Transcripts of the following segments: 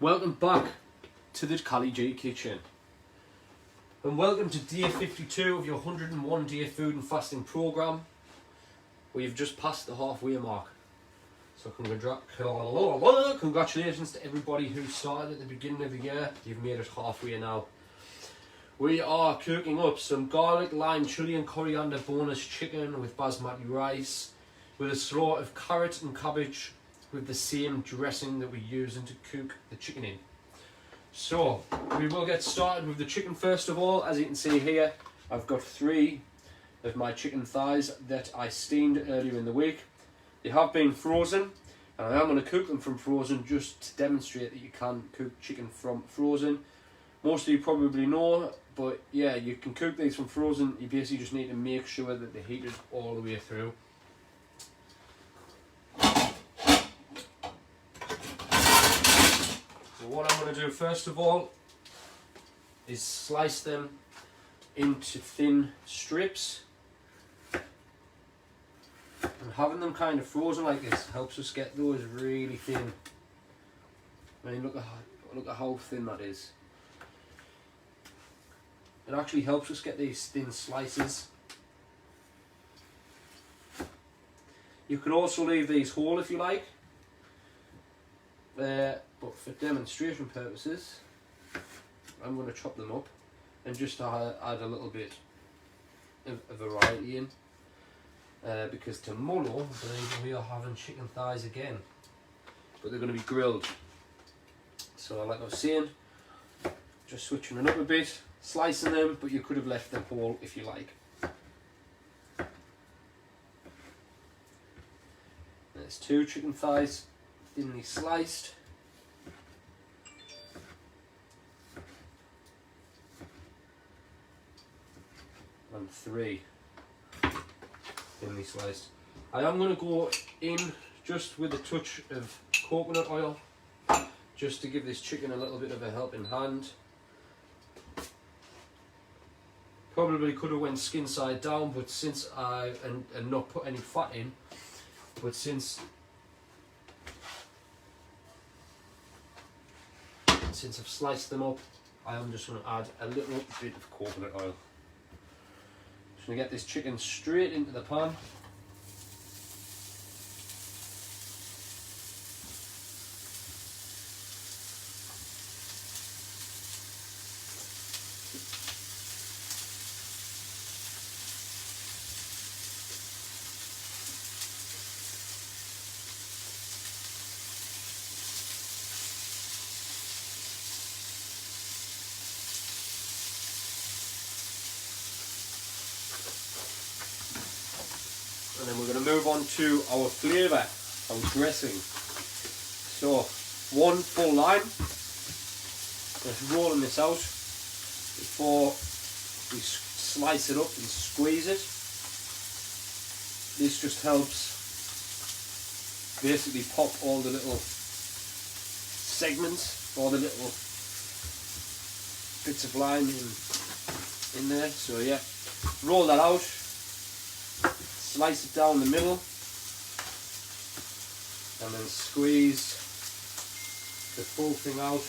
Welcome back to the Cali G Kitchen, and welcome to day 52 of your 101 day food and fasting programme. We've just passed the halfway mark, so congratulations to everybody who started at the beginning of the year. You've made it halfway now. We are cooking up some garlic, lime, chilli and coriander boneless chicken with basmati rice, with a slaw of carrot and cabbage, with the same dressing that we're using to cook the chicken in. So we will get started with the chicken first of all. As you can see here, I've got 3 of my chicken thighs that I steamed earlier in the week. They have been frozen, and I am going to cook them from frozen just to demonstrate that you can cook chicken from frozen. Most of you probably know, but yeah, you can cook these from frozen. You basically just need to make sure that they're heated all the way through. So what I'm going to do first of all is slice them into thin strips. And having them kind of frozen like this helps us get those really thin. I mean, look at how thin that is. It actually helps us get these thin slices. You could also leave these whole if you like. But for demonstration purposes, I'm going to chop them up and just add a little bit of variety in. Because tomorrow, I believe we are having chicken thighs again, but they're going to be grilled. So like I was saying, just switching it up a bit, slicing them, but you could have left them whole if you like. There's 2 chicken thighs, thinly sliced. And 3 thinly sliced. I am going to go in just with a touch of coconut oil, just to give this chicken a little bit of a helping hand. Probably could have went skin side down, but since and not put any fat in, but since I've sliced them up, I am just going to add a little bit of coconut oil. Just going to get this chicken straight into the pan. And then we're going to move on to our flavour, our dressing. So, 1 full lime. Just rolling this out before we slice it up and squeeze it. This just helps basically pop all the little segments, all the little bits of lime in there. So yeah, roll that out. Slice it down the middle and then squeeze the full thing out.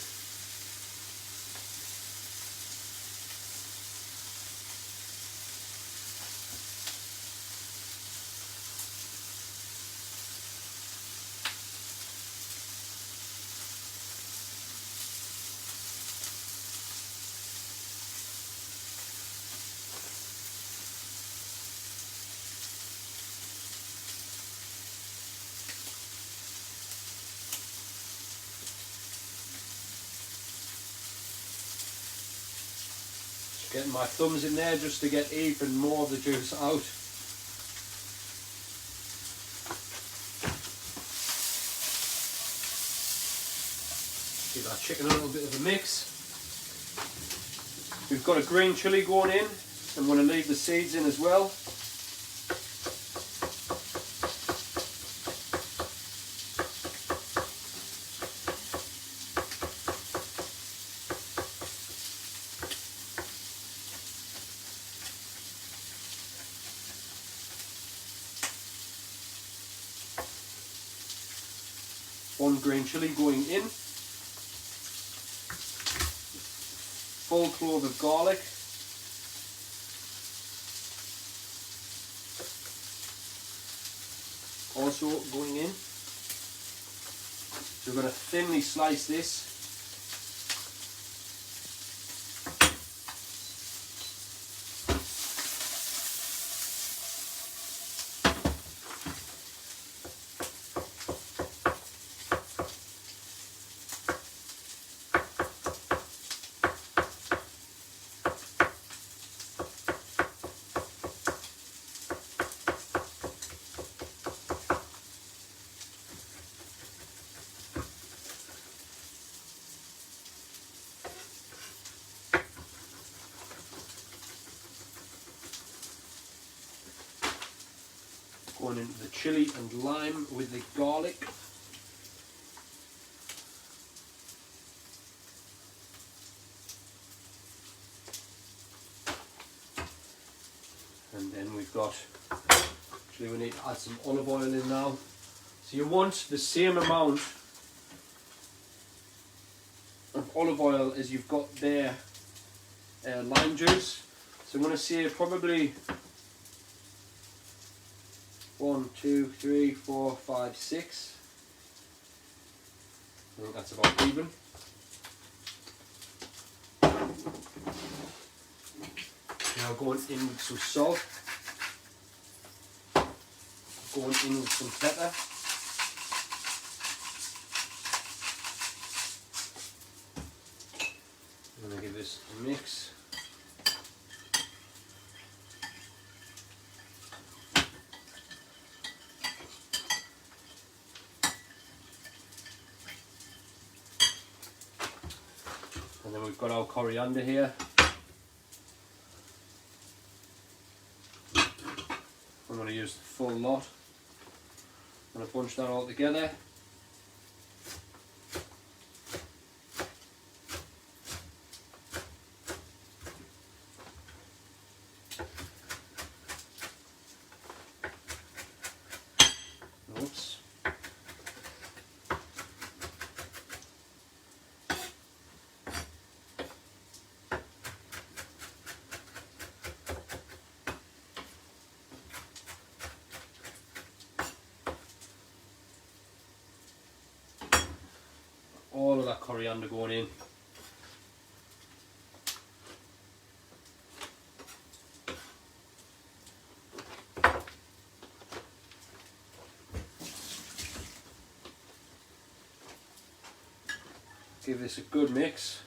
Getting my thumbs in there just to get even more of the juice out. Give that chicken a little bit of a mix. We've got a green chilli going in. I'm going to leave the seeds in as well. One green chilli going in. full clove of garlic. Also going in. So we're going to thinly slice this. Going into the chili and lime with the garlic. And then we've got, actually we need to add some olive oil in now. So you want the same amount of olive oil as you've got there lime juice. So I'm going to say probably 1, 2, 3, 4, 5, 6. I think that's about even. Now going in with some salt. Going in with some pepper. I'm going to give this a mix. And then we've got our coriander here. I'm going to use the full lot. I'm going to bunch that all together. Oops. All of that coriander going in. Give this a good mix.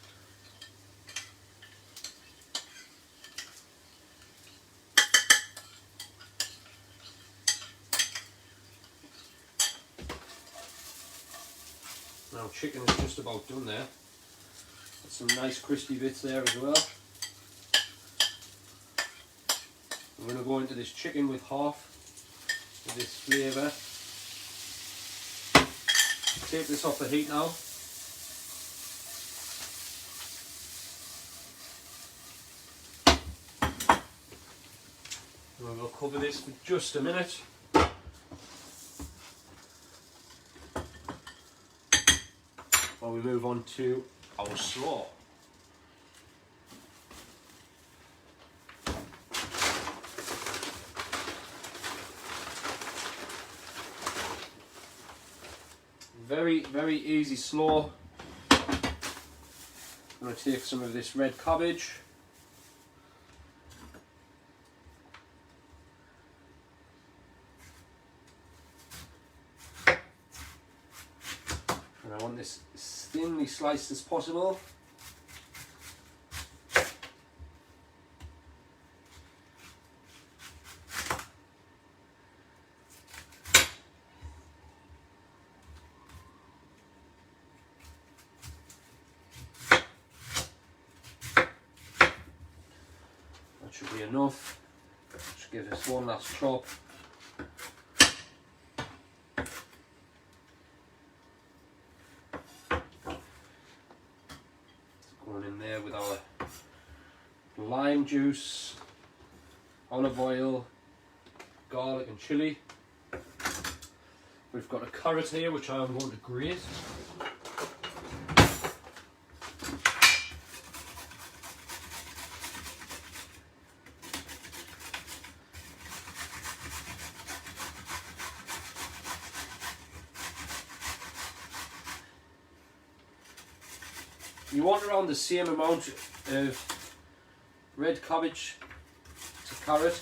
Now chicken is just about done there. Got some nice crispy bits there as well. I'm going to go into this chicken with half of this flavour. Take this off the heat now. And we'll cover this for just a minute. While we move on to our slaw. Very easy slaw. I'm going to take some of this red cabbage. And I want this as thinly sliced as possible. That should be enough. Just give this one last chop. Going in there with our lime juice, olive oil, garlic and chilli. We've got a carrot here which I am going to grate. You want around the same amount of red cabbage to carrot.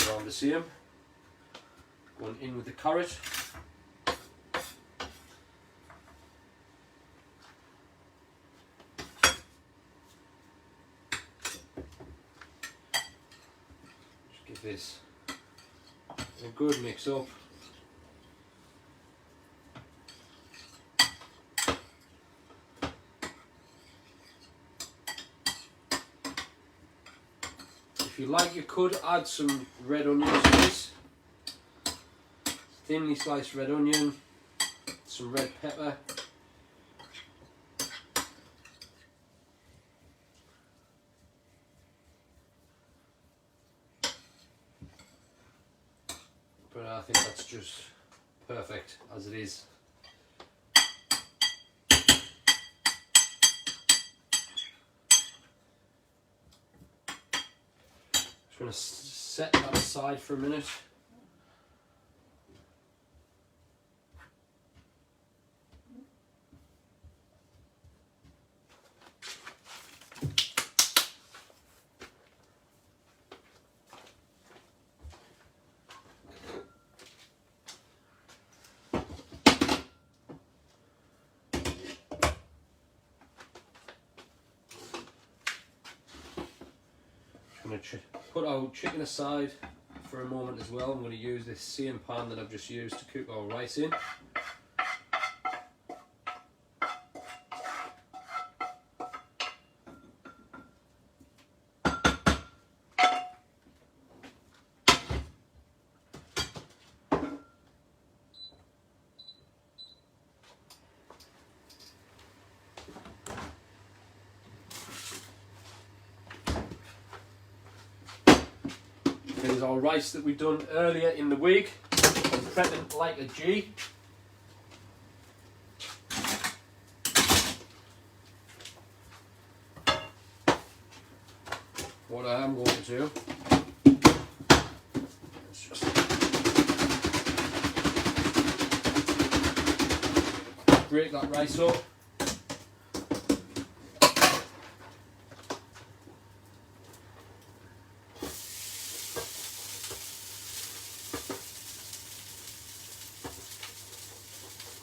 Around the same. Going in with the carrot. Just give this a good mix up. If you like, you could add some red onions to this. Thinly sliced red onion, some red pepper. But I think that's just perfect as it is. Just going to set that aside for a minute. I'm going to put our chicken aside for a moment as well. I'm going to use this same pan that I've just used to cook our rice in. Here's our rice that we've done earlier in the week. I'm prepping like a G. What I am going to do is just break that rice up.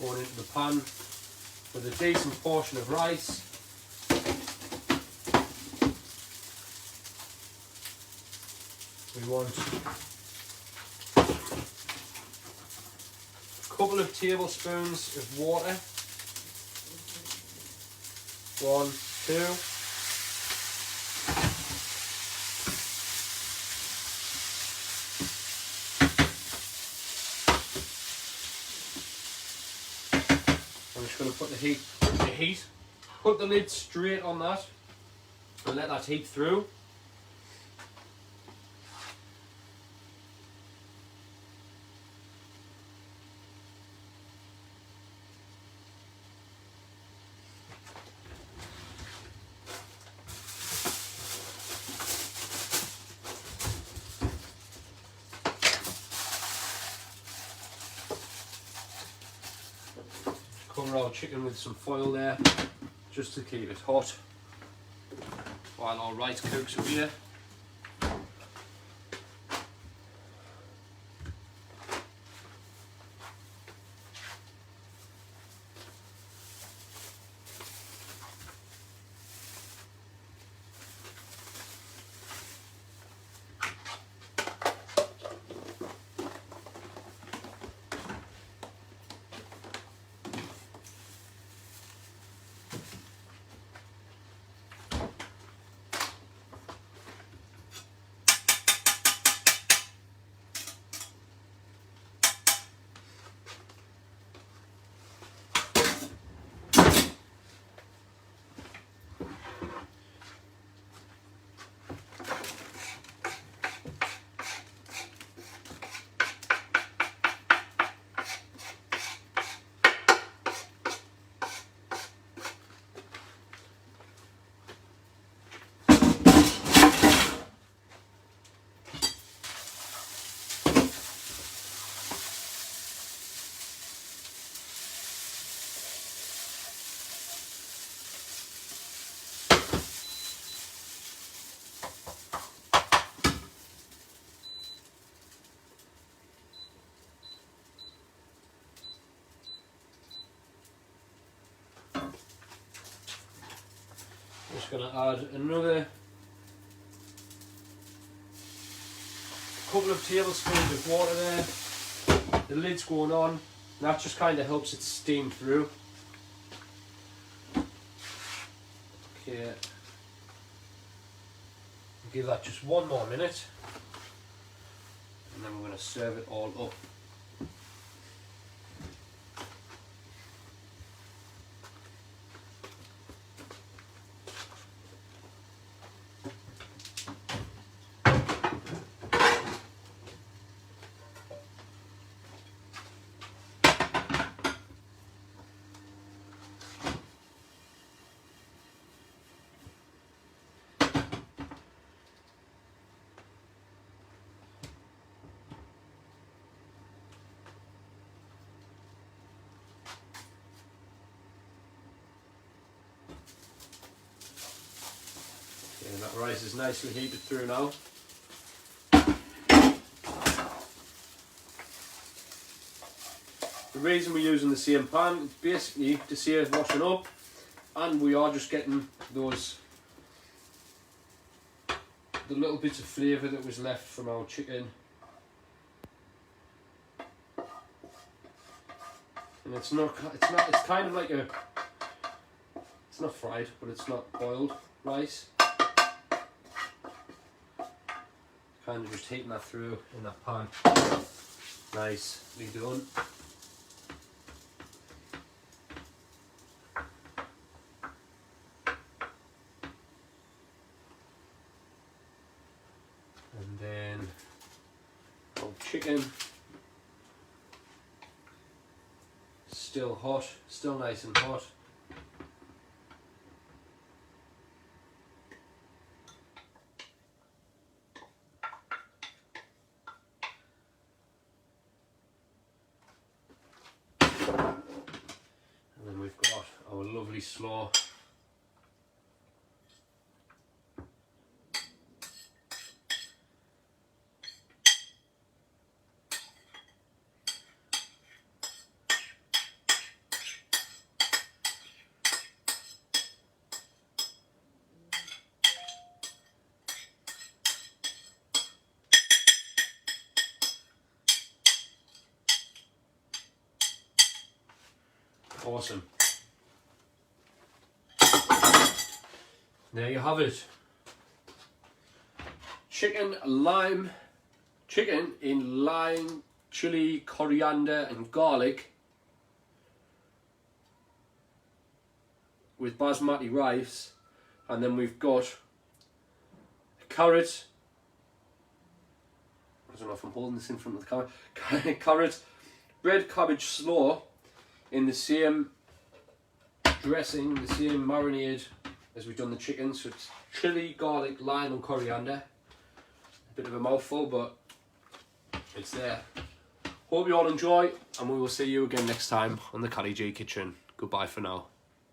Going into the pan with a decent portion of rice. We want a couple of tablespoons of water. 1, 2. I'm just going to put the heat, put the lid straight on that and let that heat through. Cover our chicken with some foil there, just to keep it hot while our rice cooks over here. just going to add another couple of tablespoons of water there. The lid's going on, and that just kind of helps it steam through. Okay, give that just one more minute, and then we're going to serve it all up. And that rice is nicely heated through now. The reason we're using the same pan is basically to save washing up, and we are just getting the little bits of flavour that was left from our chicken. And it's kind of like it's not fried, but it's not boiled rice. Kind of just heating that through in that pan. Nicely done. And then our chicken, still hot, still nice and hot. And then we've got our lovely slaw. Awesome. There you have it. Chicken in lime, chili, coriander and garlic with basmati rice, and then we've got a carrot. I don't know if I'm holding this in front of the camera. Carrot, red cabbage slaw in the same dressing, the same marinade as we've done the chicken. So it's chili, garlic, lime and coriander. A bit of a mouthful, but it's there. Hope you all enjoy, and we will see you again next time on the Cali G Kitchen. Goodbye for now.